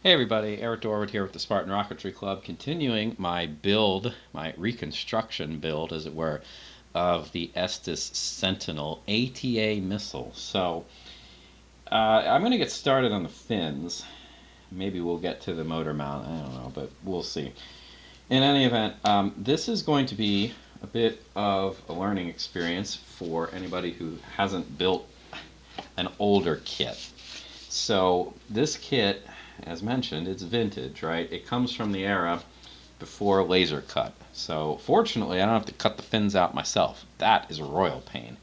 Hey everybody, Eric Dorward here with the Spartan Rocketry Club, continuing my build, my reconstruction build, as it were, of the Estes Sentinel ATA missile. So I'm going to get started on the fins. Maybe we'll get to the motor mount, I don't know, but we'll see. In any event, this is going to be a bit of a learning experience for anybody who hasn't built an older kit. So this kit, as mentioned, it's vintage, right? It comes from the era before laser cut. So fortunately, I don't have to cut the fins out myself. That is a royal pain.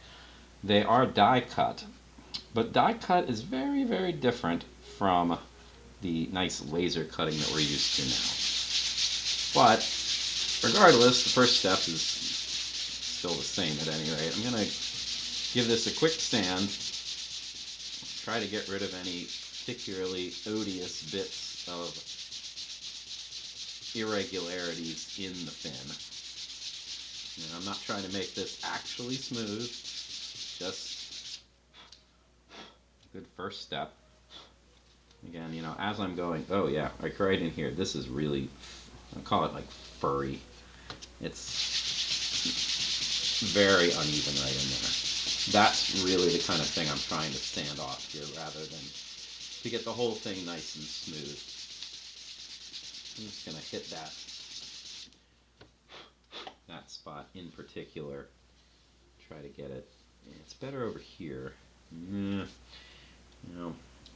They are die cut, but die cut is very, very different from the nice laser cutting that we're used to now. But regardless, the first step is still the same at any rate. I'm going to give this a quick sand, try to get rid of any particularly odious bits of irregularities in the fin. I'm not trying to make this actually smooth, just a good first step. Again, as I'm going, oh yeah, like right in here, this is really, I call it like furry. It's very uneven right in there. That's really the kind of thing I'm trying to sand off here rather than to get the whole thing nice and smooth. I'm just going to hit that spot in particular. Try to get it. It's better over here.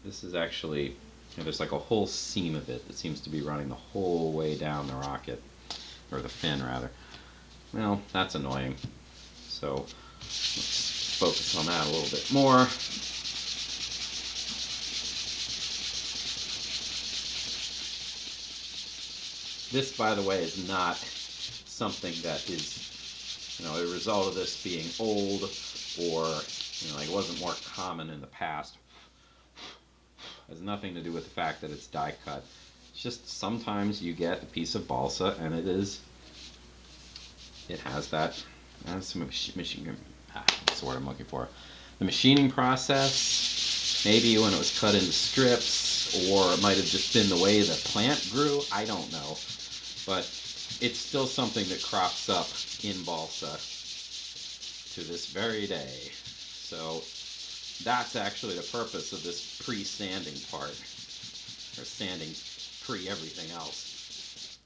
This is actually, there's like a whole seam of it that seems to be running the whole way down the rocket, or the fin rather. Well, that's annoying. So let's focus on that a little bit more. This, by the way, is not something that is, a result of this being old or, like it wasn't more common in the past. It has nothing to do with the fact that it's die cut. It's just sometimes you get a piece of balsa and it has that, that's that's what I'm looking for. The machining process, maybe when it was cut into strips, or it might have just been the way the plant grew, I don't know. But it's still something that crops up in balsa to this very day. So that's actually the purpose of this pre-sanding part, or sanding pre-everything else.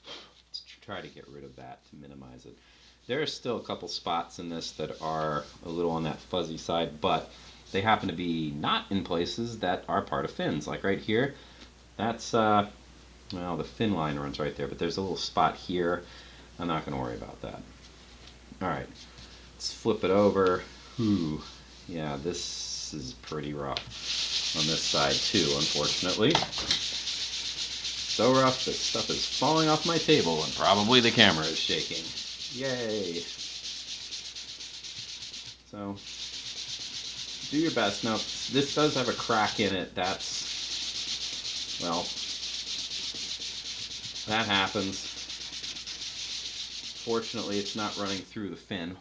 Let's try to get rid of that to minimize it. There are still a couple spots in this that are a little on that fuzzy side, but they happen to be not in places that are part of fins. Like right here, that's well, the fin line runs right there, but there's a little spot here. I'm not going to worry about that. Alright, let's flip it over. Ooh, yeah, this is pretty rough on this side too, unfortunately. So rough that stuff is falling off my table and probably the camera is shaking. Yay! So, do your best. Now, this does have a crack in it. That's, well, that happens. Fortunately, it's not running through the fin.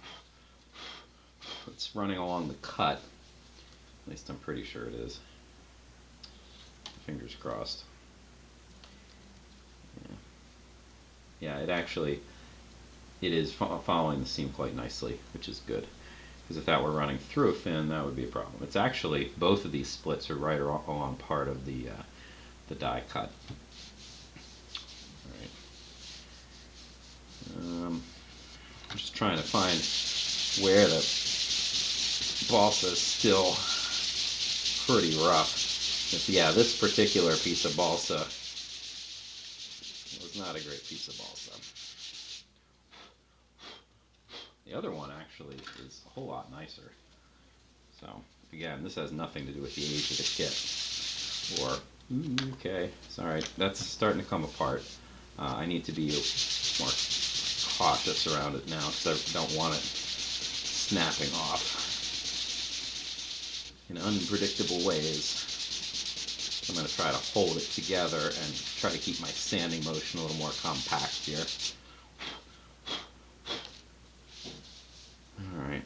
It's running along the cut. At least I'm pretty sure it is. Fingers crossed. Yeah, it is following the seam quite nicely, which is good. Because if that were running through a fin, that would be a problem. It's actually, both of these splits are right along part of the die cut. I'm just trying to find where the balsa is still pretty rough. Yeah, this particular piece of balsa was not a great piece of balsa. The other one actually is a whole lot nicer. So, again, this has nothing to do with the age of the kit. Or, okay, it's alright, that's starting to come apart. I need to be more cautious around it now because I don't want it snapping off in unpredictable ways. I'm going to try to hold it together and try to keep my sanding motion a little more compact here. Alright.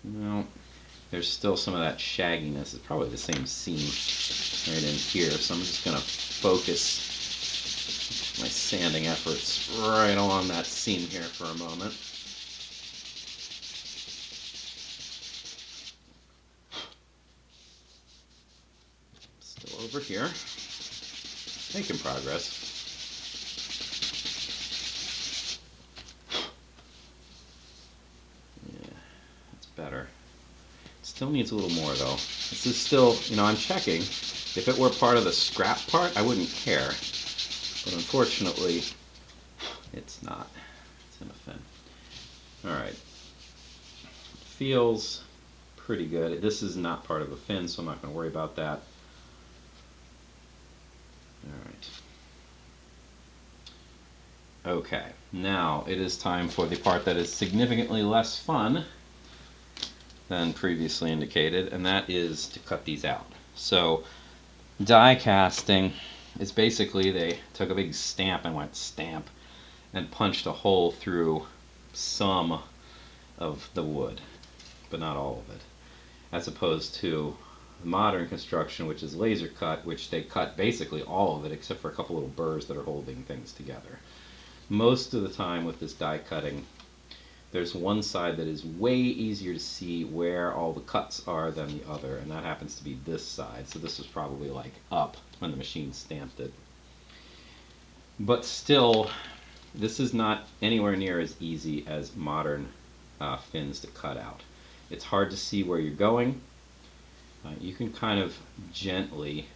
Well, there's still some of that shagginess. It's probably the same seam right in here, so I'm just going to focus my sanding efforts right along that seam here for a moment. Still over here, making progress. Yeah, that's better. Still needs a little more though. This is still, I'm checking. If it were part of the scrap part, I wouldn't care. But unfortunately, it's not. It's in a fin. Alright. Feels pretty good. This is not part of the fin, so I'm not going to worry about that. Alright. Okay, now it is time for the part that is significantly less fun than previously indicated, and that is to cut these out. So, die casting is basically they took a big stamp and went stamp and punched a hole through some of the wood, but not all of it, as opposed to modern construction, which is laser cut, which they cut basically all of it except for a couple little burrs that are holding things together. Most of the time with this die cutting, there's one side that is way easier to see where all the cuts are than the other, and that happens to be this side. So this was probably like up when the machine stamped it. But still, this is not anywhere near as easy as modern fins to cut out. It's hard to see where you're going. You can kind of gently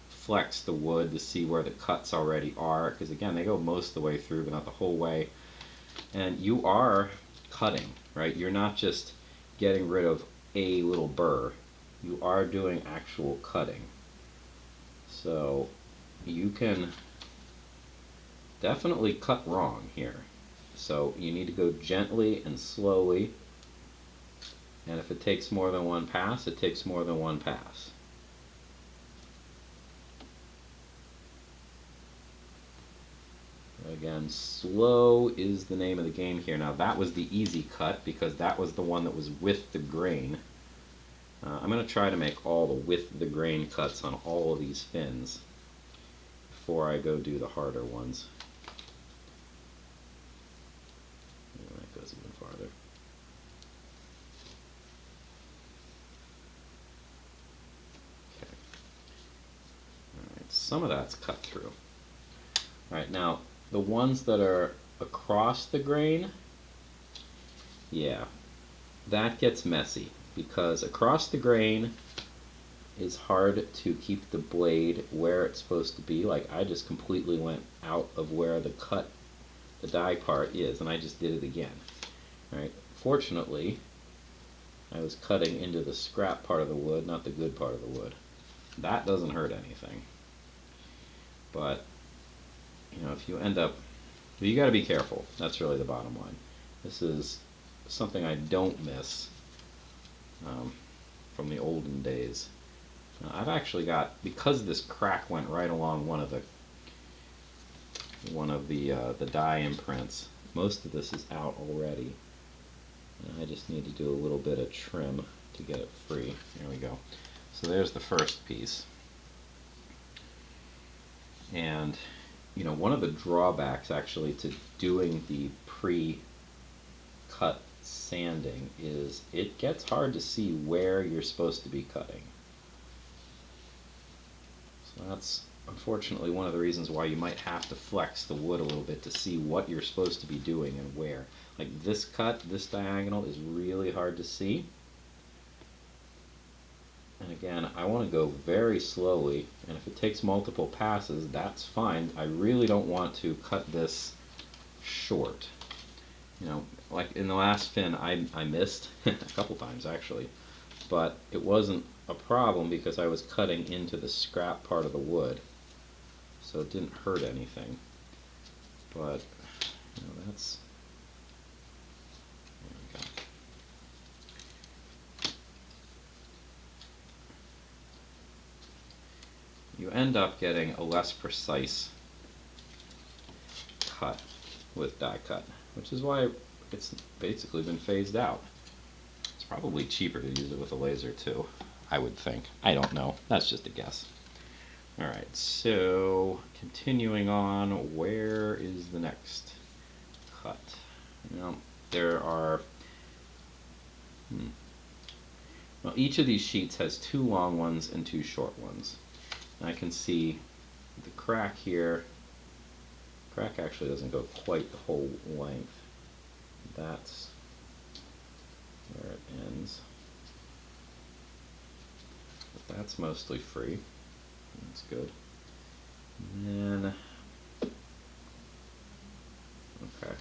flex the wood to see where the cuts already are, because again, they go most of the way through, but not the whole way. And you are cutting, right? You're not just getting rid of a little burr. You are doing actual cutting. So you can definitely cut wrong here. So you need to go gently and slowly. And if it takes more than one pass, it takes more than one pass. Again, slow is the name of the game here. Now that was the easy cut because that was the one that was with the grain. I'm going to try to make all the with the grain cuts on all of these fins before I go do the harder ones. And that goes even farther. Okay. Alright, some of that's cut through. Alright, now the ones that are across the grain, yeah, that gets messy because across the grain is hard to keep the blade where it's supposed to be. Like I just completely went out of where the die part is, and I just did it again. Right? Fortunately, I was cutting into the scrap part of the wood, not the good part of the wood. That doesn't hurt anything. But if you end up, you got to be careful. That's really the bottom line. This is something I don't miss from the olden days. I've actually got, because this crack went right along one of the die imprints, most of this is out already. And I just need to do a little bit of trim to get it free. There we go. So there's the first piece. And one of the drawbacks actually to doing the pre-cut sanding is it gets hard to see where you're supposed to be cutting. So that's unfortunately one of the reasons why you might have to flex the wood a little bit to see what you're supposed to be doing and where. Like this cut, this diagonal is really hard to see. And again, I want to go very slowly, and if it takes multiple passes, that's fine. I really don't want to cut this short. Like in the last fin, I missed a couple times actually, but it wasn't a problem because I was cutting into the scrap part of the wood, so it didn't hurt anything. But that's, there we go. You end up getting a less precise cut with die cut, which is why it's basically been phased out. It's probably cheaper to use it with a laser too, I would think. I don't know. That's just a guess. All right, so continuing on, where is the next cut? Now, there are, well, each of these sheets has 2 long ones and 2 short ones. And I can see the crack here. Crack actually doesn't go quite the whole length. That's where it ends. But that's mostly free. That's good. And then, okay.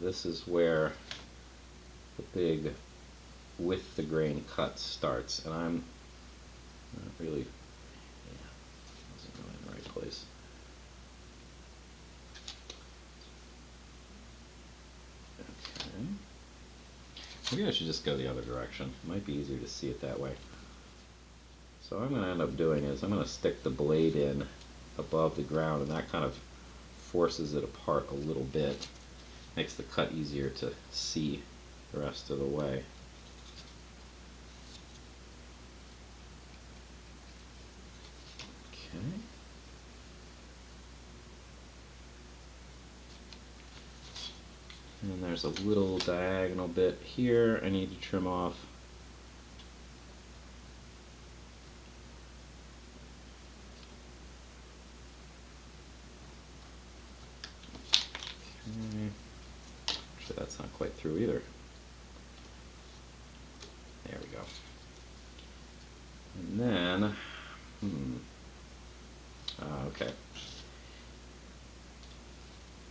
This is where the big with the grain cut starts, and I'm not really, yeah, wasn't going in the right place. Okay. Maybe I should just go the other direction. It might be easier to see it that way. So what I'm going to end up doing is I'm going to stick the blade in above the ground, and that kind of forces it apart a little bit. Makes the cut easier to see the rest of the way. Okay. And there's a little diagonal bit here I need to trim off. Okay. Actually, that's not quite through either. There we go. And then, okay.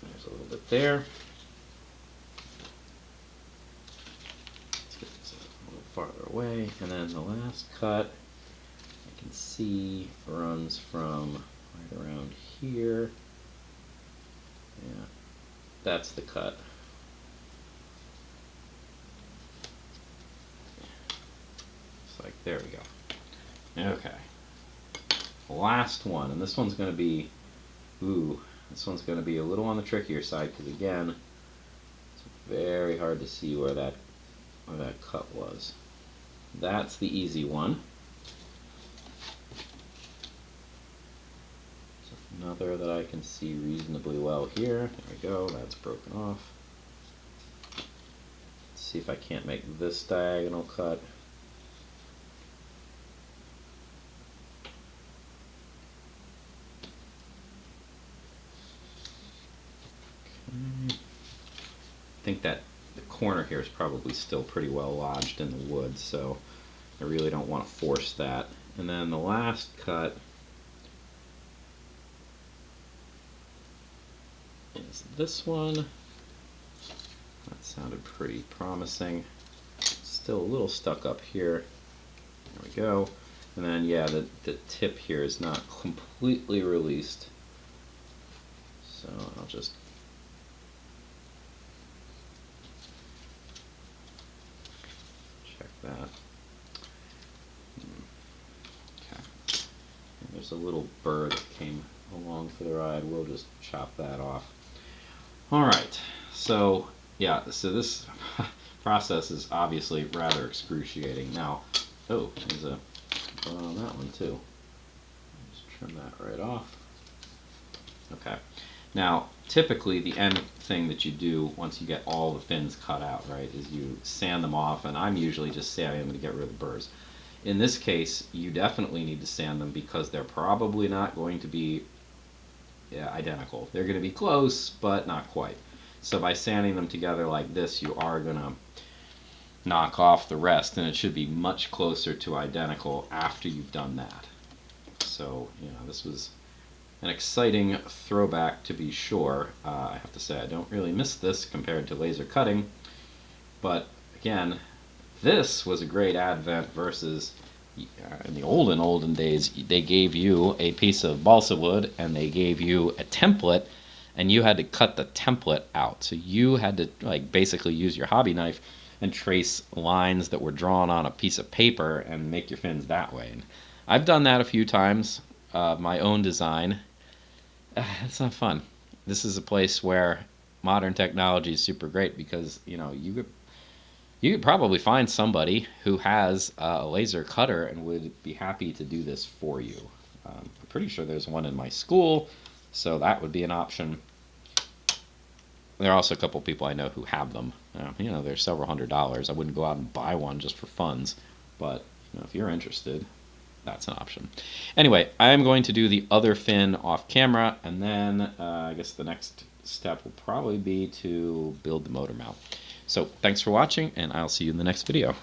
There's a little bit there. Let's get this a little farther away. And then the last cut, I can see runs from right around here. Yeah, that's the cut. It's like, there we go. Okay. Last one, and this one's going to be, this one's going to be a little on the trickier side because again, it's very hard to see where that cut was. That's the easy one. So another that I can see reasonably well here. There we go. That's broken off. Let's see if I can't make this diagonal cut. I think that the corner here is probably still pretty well lodged in the wood, so I really don't want to force that. And then the last cut is this one. That sounded pretty promising. Still a little stuck up here. There we go. And then, yeah, the tip here is not completely released. So I'll just check that. Okay. And there's a little burr that came along for the ride. We'll just chop that off. All right. So yeah, so this process is obviously rather excruciating. Now, oh, there's a burr on that one too. Just trim that right off. Okay. Now, typically the end thing that you do once you get all the fins cut out, right, is you sand them off, and I'm usually just sanding them to get rid of the burrs. In this case, you definitely need to sand them because they're probably not going to be identical. They're going to be close, but not quite. So by sanding them together like this, you are going to knock off the rest, and it should be much closer to identical after you've done that. So, you know, this was an exciting throwback to be sure. I have to say I don't really miss this compared to laser cutting, but again, this was a great advent versus in the olden days. They gave you a piece of balsa wood and they gave you a template, and you had to cut the template out. So you had to like basically use your hobby knife and trace lines that were drawn on a piece of paper and make your fins that way. And I've done that a few times, my own design. It's not fun. This is a place where modern technology is super great because you could probably find somebody who has a laser cutter and would be happy to do this for you. I'm pretty sure there's one in my school, so that would be an option. There are also a couple people I know who have them. They're several $100s. I wouldn't go out and buy one just for funds, but if you're interested, that's an option. Anyway, I'm going to do the other fin off camera, and then I guess the next step will probably be to build the motor mount. So thanks for watching, and I'll see you in the next video.